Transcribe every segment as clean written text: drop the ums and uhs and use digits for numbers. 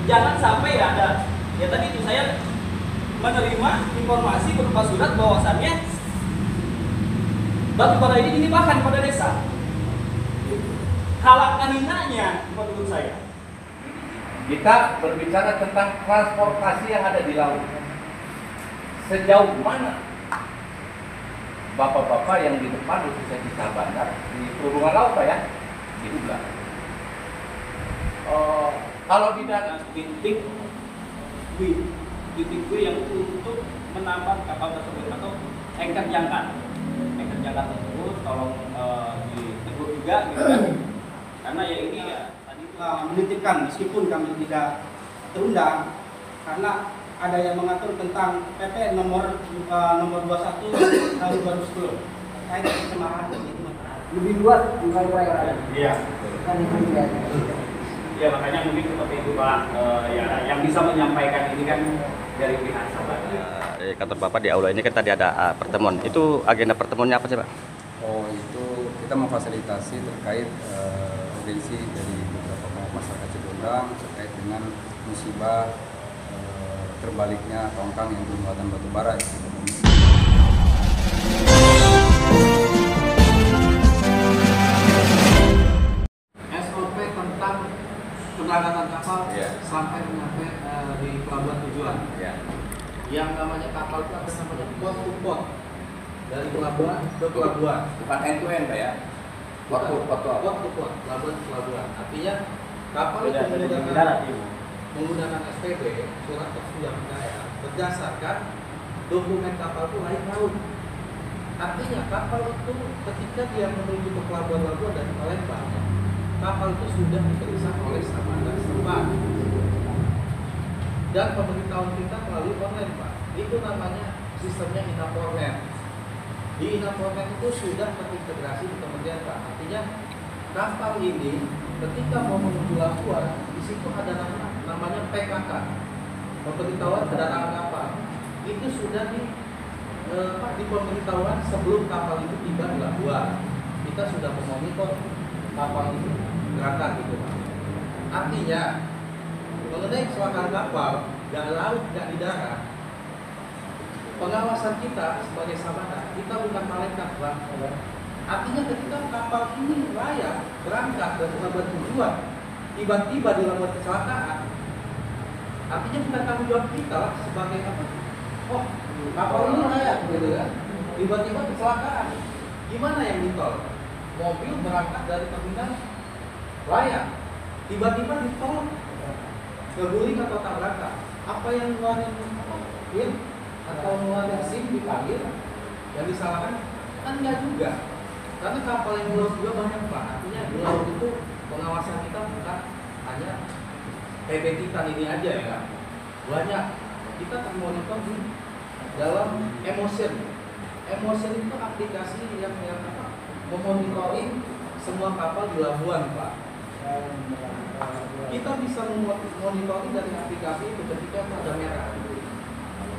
jangan sampai ada, ya tadi itu saya menerima informasi berupa surat bahwasannya batu bara ini dilimpahkan pada desa. Halangan hinanya menurut saya. Kita berbicara tentang transportasi yang ada di laut. Sejauh mana bapak-bapak yang di depan khususnya di Bandar di perhubungan laut Pak ya diduga. Kalau di darat titik W yang untuk menambah kapal tersebut atau anchor jangkar tersebut tolong ditegur juga gitu kan. Karena ya ini ya tadi menitipkan meskipun kami tidak terundang karena ada yang mengatur tentang PP nomor 21 tahun 2010 terkait pencemaran itu lebih luas bukan perairan. iya. Kan itu ya. Ya makanya mungkin seperti itu Pak, ya yang bisa menyampaikan ini kan dari pihak Sahabat. Di kantor Bapak di aula ini kan tadi ada pertemuan. Itu agenda pertemuannya apa sih Pak? Oh itu kita memfasilitasi terkait urgensi dari beberapa kelompok masyarakat Cibondang terkait dengan musibah terbaliknya tongkang yang bermuatan batu bara. SOP tentang keberangkatan kapal sampai menyampe di pelabuhan tujuan. Yang namanya kapal itu ada namanya port to port, dari pelabuhan ke pelabuhan. bukan end to end Pak ya. Port to port, pelabuhan ke pelabuhan. Artinya kapal itu menggunakan SPB, surat persetujuan percaya, berdasarkan dokumen kapal itu layak laut. Artinya kapal itu ketika dia menuju ke pelabuhan-pelabuhan dari Palembang, kapal itu sudah diperiksa oleh Samandar setempat. Dan pemberitahuan kita melalui online Pak, itu namanya sistemnya Inapornet. Di Inapornet itu sudah terintegrasi di Kementerian Pak. Artinya kapal ini ketika mau menuju Labuan, di situ ada namanya PKK, pemberitahuan kedatangan kapal. Itu sudah di pemberitahuan sebelum kapal itu tiba di Labuan. Kita sudah memonitor kapal itu berangkat gitu Pak. Artinya mengenai kecelakaan kapal, nggak laut, nggak di darat, pengawasan kita sebagai Sabana, kita bukan malaikat Pak. Artinya ketika kapal ini layak berangkat dari pelabuhan tujuan, tiba-tiba dilakukan kecelakaan, artinya bukan tanggung jawab kita sebagai apa? Oh, kapal ini layak, gitu kan? Tiba-tiba kecelakaan, gimana yang ditol? Mobil berangkat dari terminal layak, tiba-tiba ditol, keguling atau tabrakan. Apa yang ngeluarin pin atau ngeluarin SIM dipanggil, yang disalahkan kan enggak juga. Karena kapal yang meluas juga banyak Pak. Artinya di laut itu pengawasan kita bukan hanya PB Titan ini aja ya kan. Banyak kita termonitor di dalam Emotion. Emotion itu aplikasi yang apa? Memonitoring semua kapal di Labuan Pak. Kita bisa memonitoring dari aplikasi itu ketika ada merah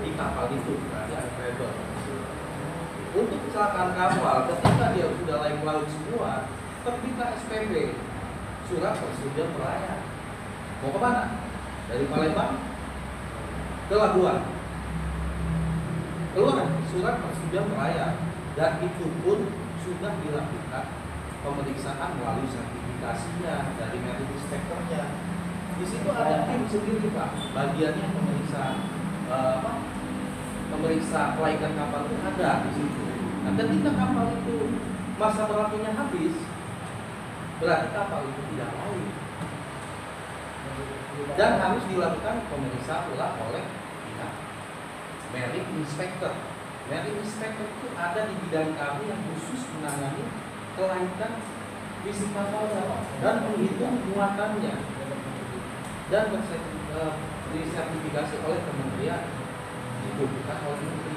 di kapal itu, berarti ada travel. Untuk kecelakaan kapal, ketika dia sudah layak laut semua, terbitlah SPP, surat persetujuan pelayanan. Mau kemana? Dari Palembang ke Labuan. Keluar surat persetujuan pelayanan, dan itu pun sudah dilakukan pemeriksaan melalui sertifikasinya dari merit inspektornya. Di situ ada tim sendiri Pak, bagiannya memeriksa kelaikan kapal itu ada di situ. Nah, ketika kapal itu masa berlakunya habis, berarti kapal itu tidak layak dan harus dilakukan pemeriksaan ulang oleh pihak merit inspector. Merit inspector itu ada di bidang kami yang khusus menangani kelaikan fisik kapalnya dan menghitung muatannya dan disertifikasi oleh kementerian itu, bukan oleh menteri.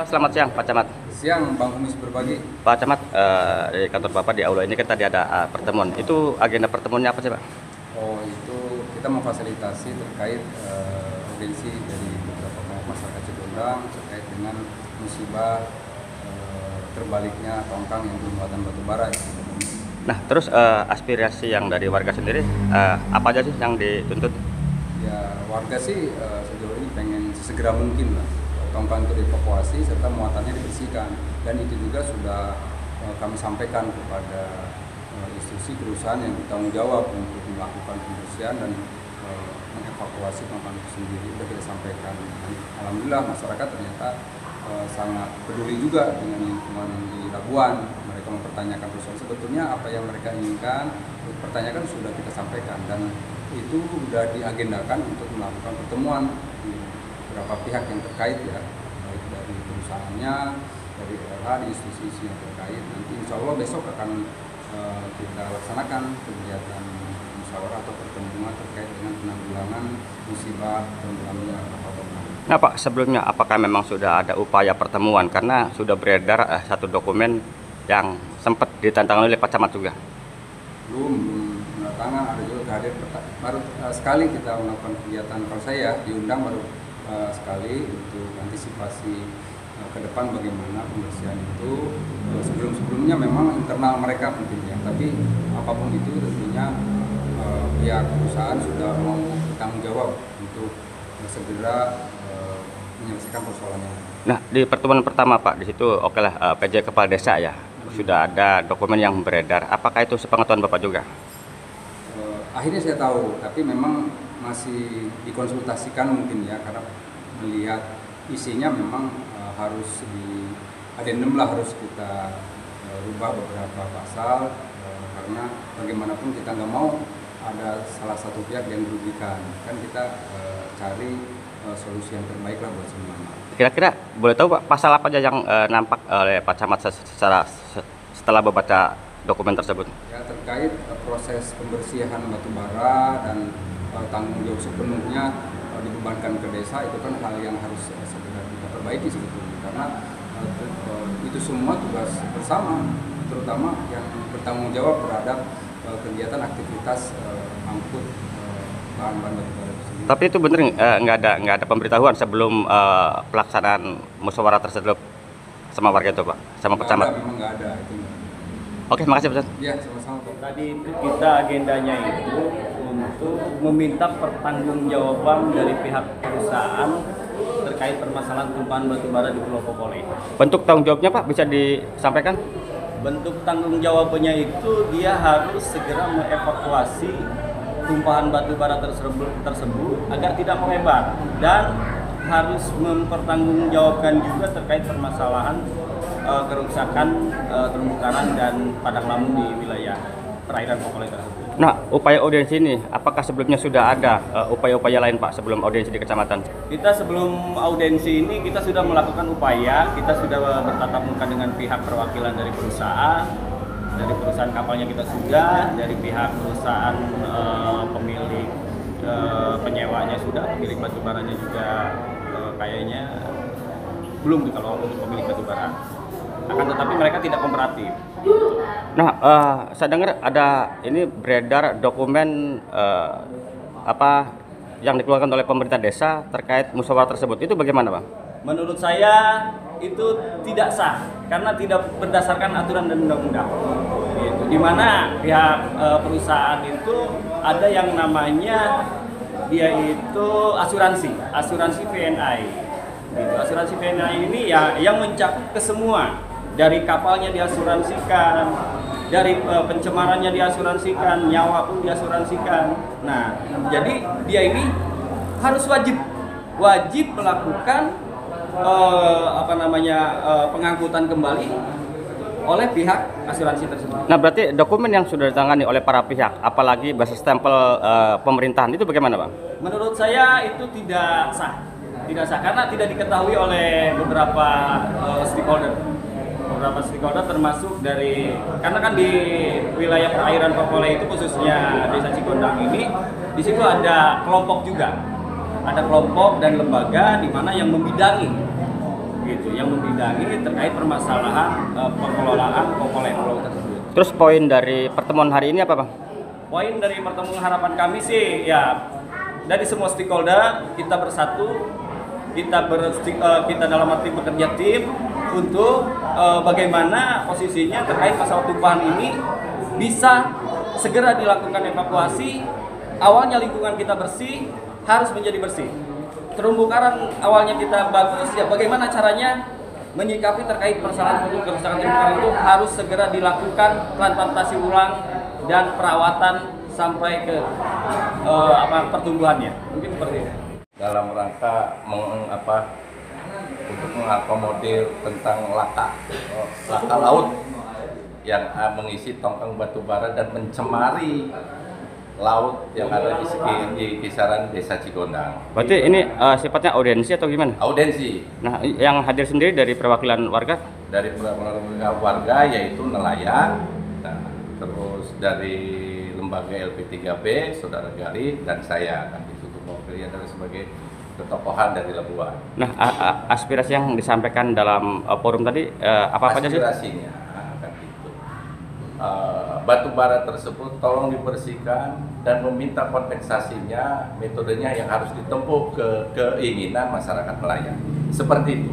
Selamat siang Pak Camat. Siang Bang Kumis berbagi. Pak Camat, di kantor Bapak di aula ini kan tadi ada pertemuan. Itu agenda pertemuannya apa sih Pak? Oh itu kita memfasilitasi terkait urgensi dari beberapa kelompok masyarakat Cibondang terkait dengan musibah terbaliknya tongkang yang bermuatan batu bara. Nah, terus aspirasi yang dari warga sendiri apa aja sih yang dituntut? Ya warga sih sejauh ini pengen sesegera mungkin lah tongkang itu dievakuasi serta muatannya dibersihkan, dan itu juga sudah kami sampaikan kepada institusi perusahaan yang bertanggung jawab untuk melakukan pembersihan dan mengevakuasi tongkang itu sendiri. Sudah kita sampaikan. Alhamdulillah masyarakat ternyata sangat peduli juga dengan lingkungan di Labuan. Mereka mempertanyakan persoalan sebetulnya apa yang mereka inginkan, pertanyakan sudah kita sampaikan, dan itu sudah diagendakan untuk melakukan pertemuan di beberapa pihak yang terkait ya, baik dari perusahaannya, dari LH, di institusi yang terkait. Nanti insya Allah besok akan kita laksanakan kegiatan musyawarah atau pertemuan terkait dengan penanggulangan musibah tenggelamnya kapal tongkang. Nah Pak, sebelumnya apakah memang sudah ada upaya pertemuan, karena sudah beredar satu dokumen yang sempat ditantangkan oleh Pak Camat juga? Belum tangan, ada juga hadir baru sekali kita melakukan kegiatan. Kalau saya diundang baru sekali untuk antisipasi ke depan bagaimana pembersihan itu. Sebelum-sebelumnya memang internal mereka pentingnya, tapi apapun itu tentunya pihak perusahaan sudah mau bertanggung jawab untuk segera menyelesaikan persoalannya. Nah, di pertemuan pertama Pak, di situ oke lah PJ Kepala Desa ya, sudah ada dokumen yang beredar. Apakah itu sepengetahuan Bapak juga? Akhirnya saya tahu, tapi memang masih dikonsultasikan mungkin ya, karena melihat isinya memang harus di adendum lah, harus kita rubah beberapa pasal, karena bagaimanapun kita nggak mau ada salah satu pihak yang dirugikan. Kan kita cari solusi yang terbaik lah buat semuanya. Kira-kira boleh tahu Pak, pasal apa aja yang nampak oleh Pak Camat setelah membaca dokumen tersebut? Ya, terkait proses pembersihan batu bara dan tanggung jawab sepenuhnya dibebankan ke desa, itu kan hal yang harus segera kita perbaiki sebetulnya, karena itu semua tugas bersama, terutama yang bertanggung jawab terhadap kegiatan aktivitas angkut bahan-bahan batu bara itu sendiri. Tapi itu benar nggak ada pemberitahuan sebelum pelaksanaan musyawarah tersebut sama warga itu Pak, sama Pak Camat? Memang nggak ada itu. Oke, makasih Pak. Iya, sama-sama Pak. Tadi itu kita agendanya itu untuk meminta pertanggungjawaban dari pihak perusahaan terkait permasalahan tumpahan batu bara di Pulau Popole. Bentuk tanggung jawabnya Pak bisa disampaikan? Bentuk tanggung jawabnya itu dia harus segera mengevakuasi tumpahan batu bara tersebut agar tidak melebar, dan harus mempertanggungjawabkan juga terkait permasalahan kerusakan terumbu karang dan padang lamun di wilayah perairan Popole tersebut. Nah, upaya audiensi ini, apakah sebelumnya sudah ada upaya-upaya lain Pak sebelum audiensi di kecamatan? Kita sebelum audiensi ini kita sudah melakukan upaya, kita sudah bertatap muka dengan pihak perwakilan dari perusahaan kapalnya kita sudah, dari pihak perusahaan pemilik penyewanya sudah, pemilik batubaranya juga kayaknya belum tuh kalau untuk pemilik batubara. Akan tetapi mereka tidak kooperatif. Nah, saya dengar ada ini beredar dokumen apa yang dikeluarkan oleh pemerintah desa terkait musyawarah tersebut. Itu bagaimana, Bang? Menurut saya itu tidak sah karena tidak berdasarkan aturan dan undang-undang. Gitu. Di mana pihak perusahaan itu ada yang namanya dia itu asuransi VNI. Gitu. Asuransi VNI ini ya yang mencakup ke semua. Dari kapalnya diasuransikan, dari pencemarannya diasuransikan, nyawa pun diasuransikan. Nah, jadi dia ini harus wajib melakukan pengangkutan kembali oleh pihak asuransi tersebut. Nah, berarti dokumen yang sudah ditangani oleh para pihak, apalagi berstempel pemerintahan, itu bagaimana, Bang? Menurut saya itu tidak sah karena tidak diketahui oleh beberapa stakeholder termasuk dari, karena kan di wilayah perairan Popole itu khususnya Desa Cikondang ini, di situ ada kelompok juga, ada kelompok dan lembaga di mana yang membidangi, gitu, yang membidangi terkait permasalahan pengelolaan Popole Pulau tersebut. Terus poin dari pertemuan hari ini apa, Bang? Poin dari pertemuan harapan kami sih ya dari semua stakeholder kita bersatu, kita dalam arti bekerja tim untuk bagaimana posisinya terkait masalah tumpahan ini bisa segera dilakukan evakuasi awalnya lingkungan kita bersih, harus menjadi bersih. Terumbu karang awalnya kita bagus, ya bagaimana caranya menyikapi terkait permasalahan kerusakan terumbu karang itu harus segera dilakukan transplantasi ulang dan perawatan sampai ke pertumbuhannya. Mungkin seperti itu. Dalam rangka untuk mengakomodir tentang laka laut yang mengisi tongkang batu bara dan mencemari laut yang ada di kisaran Desa Cigondang. Berarti ini sifatnya audiensi atau gimana? Audiensi Nah, yang hadir sendiri dari perwakilan warga? dari warga yaitu nelayan, nah, terus dari lembaga LP3B, Saudara Gali, dan saya kan ditutup mewakili adalah sebagai ketokohan dari Labuan. Nah, aspirasi yang disampaikan dalam forum tadi apa aja sih? Aspirasinya kan itu batu bara tersebut tolong dibersihkan dan meminta kompensasinya, metodenya yang harus ditempuh ke keinginan masyarakat nelayan. Seperti itu.